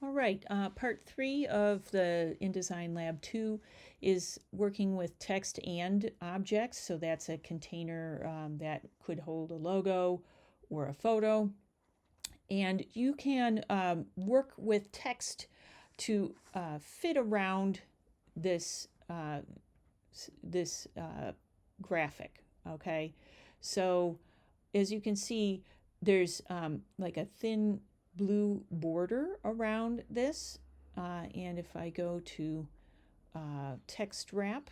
All right, part 3 of the InDesign Lab 2 is working with text and objects. So that's a container that could hold a logo or a photo. And you can work with text to fit around this, this graphic, okay? So as you can see, there's like a thin blue border around this. And if I go to text wrap,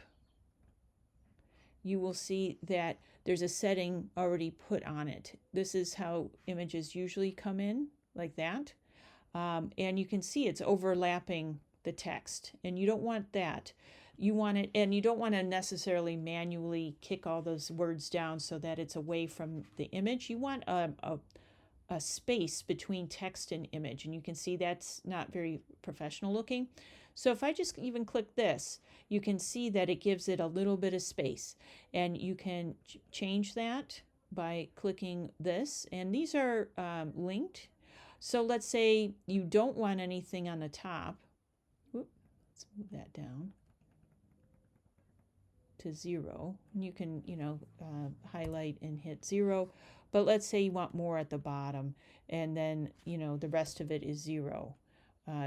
you will see that there's a setting already put on it. This is how images usually come in, like that. And you can see it's overlapping the text, and you don't want that. You want it, and you don't want to necessarily manually kick all those words down so that it's away from the image. You want a space between text and image, and you can see that's not very professional looking. So if I just even click this, you can see that it gives it a little bit of space, and you can change that by clicking this, and these are linked. So let's say you don't want anything on the top. Whoop, let's move that down to 0. And you can, highlight and hit 0. But let's say you want more at the bottom, and then, the rest of it is 0.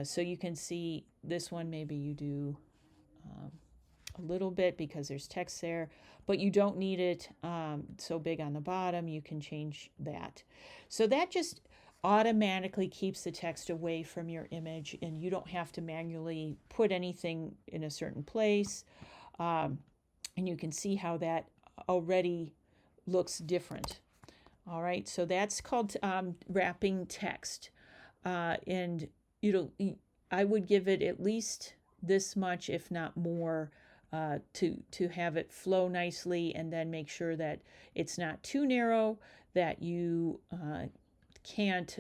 So you can see this one, maybe you do a little bit because there's text there, but you don't need it so big on the bottom. You can change that. So that just automatically keeps the text away from your image, and you don't have to manually put anything in a certain place. And you can see how that already looks different. All right, so that's called wrapping text. And I would give it at least this much, if not more, to have it flow nicely, and then make sure that it's not too narrow, that you can't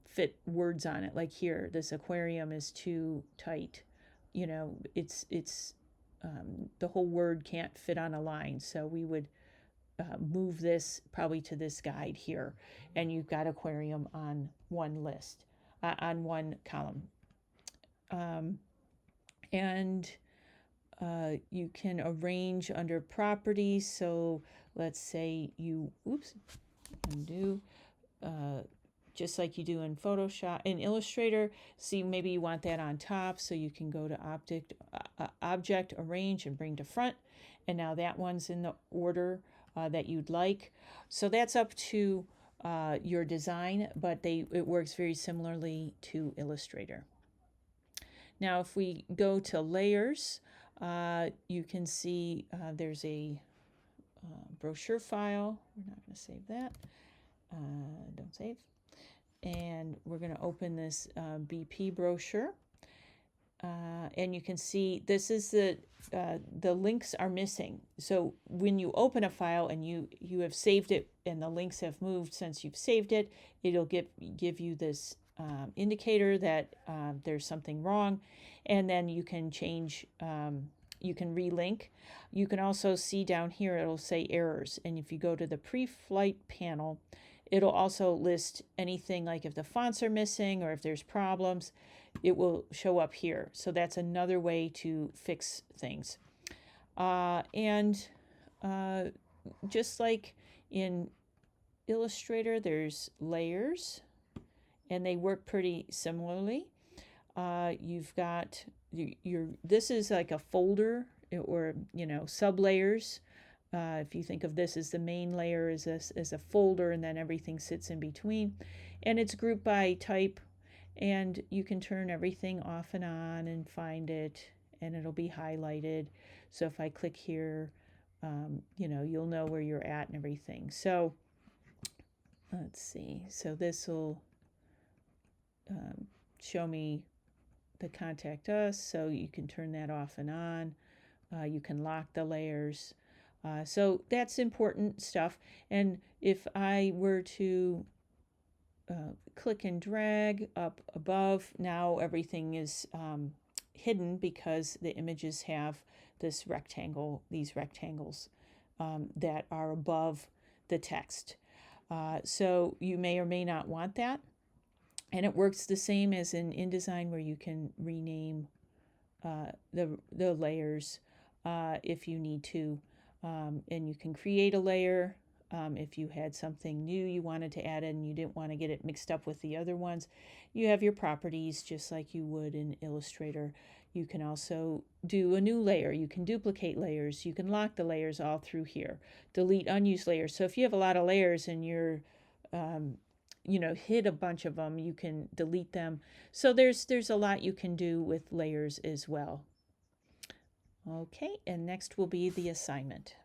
fit words on it. Like here, this aquarium is too tight. It's the whole word can't fit on a line. So we would move this probably to this guide here, and you've got aquarium on one list, on one column. And you can arrange under properties. So let's say you, undo, just like you do in Photoshop, in Illustrator. See, maybe you want that on top, so you can go to object, arrange, and bring to front. And now that one's in the order that you'd like. So that's up to your design, but it works very similarly to Illustrator. Now, if we go to layers, you can see there's a brochure file. We're not going to save that. Don't save. And we're going to open this BP brochure. And you can see this is the links are missing. So when you open a file and you have saved it and the links have moved since you've saved it, it'll give you this indicator that there's something wrong, and then you can change, you can relink. You can also see down here, it'll say errors, and if you go to the pre-flight panel, it'll also list anything like if the fonts are missing or if there's problems, it will show up here. So that's another way to fix things. And just like in Illustrator, there's layers, and they work pretty similarly. You've got this is like a folder, or sub layers. If you think of this as the main layer as a folder, and then everything sits in between, and it's grouped by type, and you can turn everything off and on and find it, and it'll be highlighted. So if I click here, you'll know where you're at and everything. So let's see. So this will show me the contact us, so you can turn that off and on. You can lock the layers. So that's important stuff. And if I were to click and drag up above, now everything is hidden because the images have this rectangle, these rectangles that are above the text. So you may or may not want that. And it works the same as in InDesign, where you can rename the layers if you need to. And you can create a layer if you had something new you wanted to add in and you didn't want to get it mixed up with the other ones. You have your properties just like you would in Illustrator. You can also do a new layer. You can duplicate layers. You can lock the layers all through here. Delete unused layers. So if you have a lot of layers and you're hid a bunch of them, you can delete them. So there's a lot you can do with layers as well. Okay, and next will be the assignment.